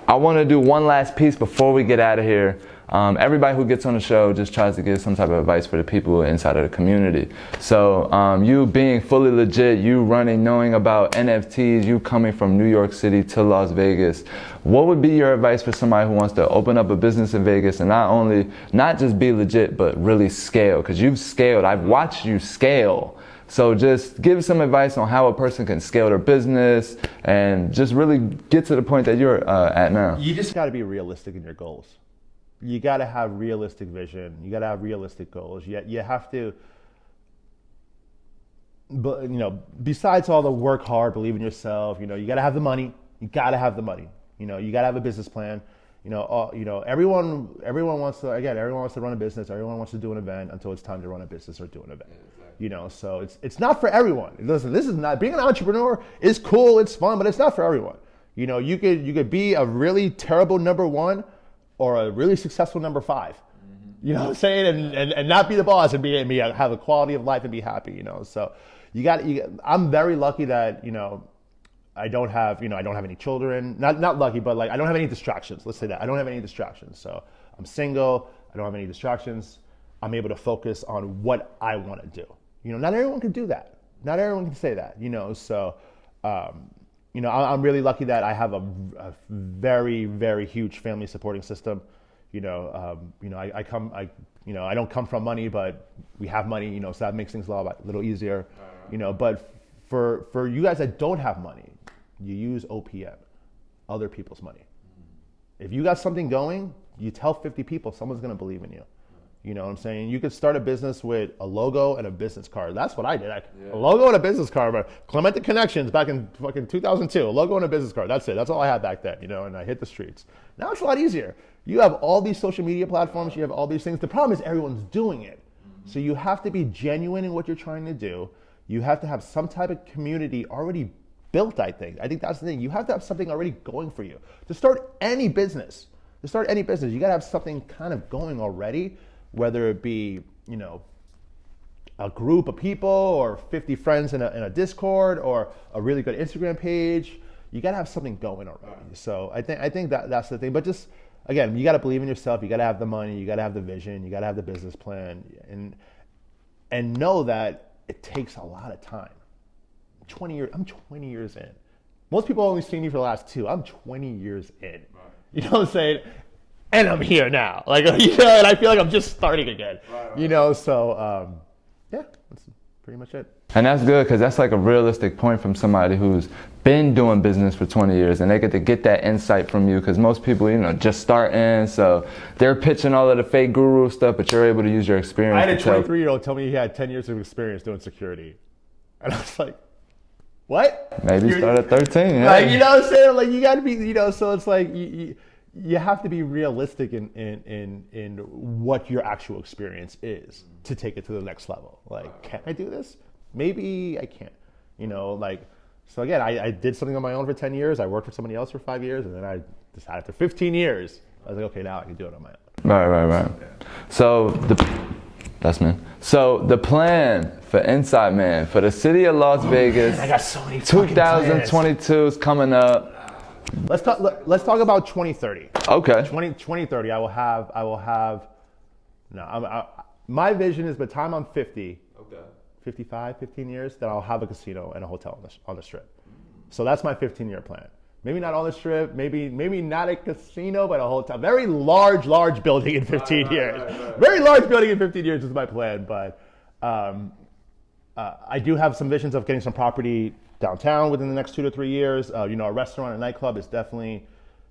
I want to do one last piece before we get out of here. Everybody who gets on the show just tries to give some type of advice for the people inside of the community. So you being fully legit, you running, knowing about NFTs, you coming from New York City to Las Vegas, what would be your advice for somebody who wants to open up a business in Vegas and not just be legit, but really scale? Because you've scaled. I've watched you scale. So just give some advice on how a person can scale their business and just really get to the point that you're at now. You just got to be realistic in your goals. You got to have realistic vision. You got to have realistic goals. You have to, but besides all the work hard, believe in yourself. You got to have the money. You got to have the money. You got to have a business plan. Everyone wants to run a business. Everyone wants to do an event until it's time to run a business or do an event. Exactly. So it's not for everyone. Listen, this is not, being an entrepreneur is cool. It's fun, but it's not for everyone. You could be a really terrible number one or a really successful number five. Mm-hmm. You know what I'm saying? And not be the boss and have a quality of life and be happy. So I'm very lucky that I don't have any children. Not lucky, but like I don't have any distractions. Let's say that I don't have any distractions. So I'm single. I don't have any distractions. I'm able to focus on what I want to do. Not everyone can do that. Not everyone can say that. So I'm really lucky that I have a very, very huge family supporting system. I don't come from money, but we have money. So that makes things a little easier. But for you guys that don't have money, you use OPM, other people's money. If you got something going, you tell 50 people, someone's going to believe in you. You know what I'm saying? You could start a business with a logo and a business card. That's what I did. A logo and a business card. But Clemente Connections back in fucking 2002. A logo and a business card. That's it. That's all I had back then. And I hit the streets. Now it's a lot easier. You have all these social media platforms. You have all these things. The problem is everyone's doing it. So you have to be genuine in what you're trying to do. You have to have some type of community already built, I think. I think that's the thing. You have to have something already going for you. To start any business, you got to have something kind of going already, whether it be, a group of people or 50 friends in a Discord or a really good Instagram page. You got to have something going already. So I think that's the thing. But just, again, you got to believe in yourself. You got to have the money. You got to have the vision. You got to have the business plan. And know that it takes a lot of time. I'm 20 years in. Most people only see me for the last 2. I'm 20 years in. Right. You know what I'm saying? And I'm here now. And I feel like I'm just starting again. Right. So that's pretty much it. And that's good, because that's like a realistic point from somebody who's been doing business for 20 years, and they get that insight from you, because most people, just starting, so they're pitching all of the fake guru stuff, but you're able to use your experience. I had a 23-year-old tell me he had 10 years of experience doing security. And I was like, what? Maybe start at 13. Yeah. Like, you know what I'm saying? Like, you got to be, so it's like, you have to be realistic in what your actual experience is to take it to the next level. Like, can I do this? Maybe I can't. So again, I did something on my own for 10 years. I worked for somebody else for 5 years, and then I decided after 15 years, I was like, okay, now I can do it on my own. Right. So the plan for Inside Man for the city of Las Vegas, man, I got so many 2022 is coming up. Let's talk about 2030. Okay. 2030, I will have. My vision is by the time I'm 50. Okay. 55, 15 years, that I'll have a casino and a hotel on the strip. So that's my 15-year plan. Maybe not on the strip, maybe not a casino, but a hotel. Very large building in 15 years. Right. Very large building in 15 years is my plan. But I do have some visions of getting some property downtown within the next 2 to 3 years. A restaurant, a nightclub is definitely,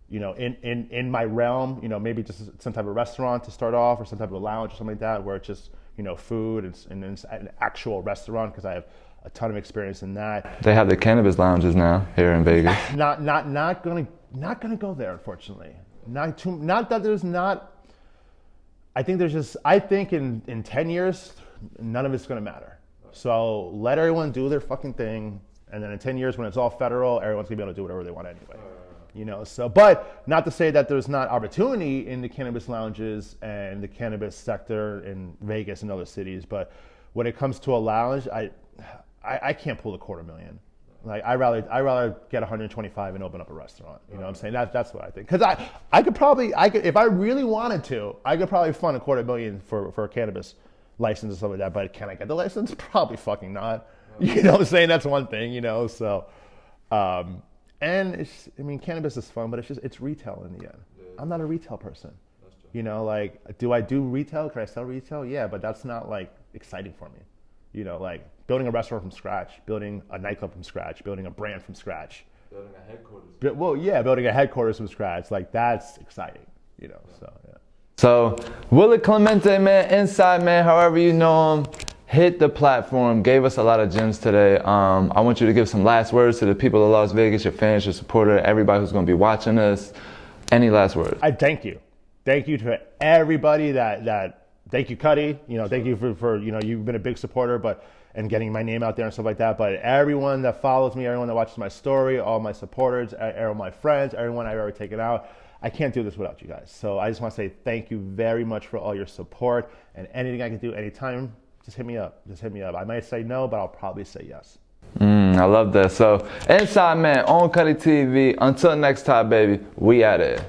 in my realm. Maybe just some type of restaurant to start off, or some type of lounge or something like that, where it's just food and it's an actual restaurant, because I have a ton of experience in that. They have the cannabis lounges now here in Vegas. Not gonna go there, unfortunately. Not that there's not. I think in 10 years, none of it's gonna matter. So let everyone do their fucking thing, and then in 10 years, when it's all federal, everyone's gonna be able to do whatever they want anyway. But not to say that there's not opportunity in the cannabis lounges and the cannabis sector in Vegas and other cities. But when it comes to a lounge, I can't pull $250,000. Like I rather get 125 and open up a restaurant. You know what I'm saying? That's what I think. Because I could if I really wanted to, I could probably fund $250,000 for a cannabis license and stuff like that. But can I get the license? Probably fucking not. You know what I'm saying? That's one thing. You know, so and cannabis is fun, but it's retail in the end. I'm not a retail person. You know, like, do I do retail? Can I sell retail? Yeah, but that's not like exciting for me. You know, like building a restaurant from scratch, building a nightclub from scratch, building a brand from scratch. Building a headquarters. Building a headquarters from scratch. Like, that's exciting, you know, so, yeah. So, Willie Clemente, man, Inside Man, however you know him, hit the platform, gave us a lot of gems today. I want you to give some last words to the people of Las Vegas, your fans, your supporter, everybody who's going to be watching us. Any last words? I thank you. Thank you to everybody thank you, Cutty. You know, thank you for you know, you've been a big supporter, and getting my name out there and stuff like that. But everyone that follows me, everyone that watches my story, all my supporters, all my friends, everyone I've ever taken out, I can't do this without you guys. So I just want to say thank you very much for all your support, and anything I can do anytime, just hit me up. Just hit me up. I might say no, but I'll probably say yes. I love that. So, Inside Man on Cutty TV. Until next time, baby, we out of here.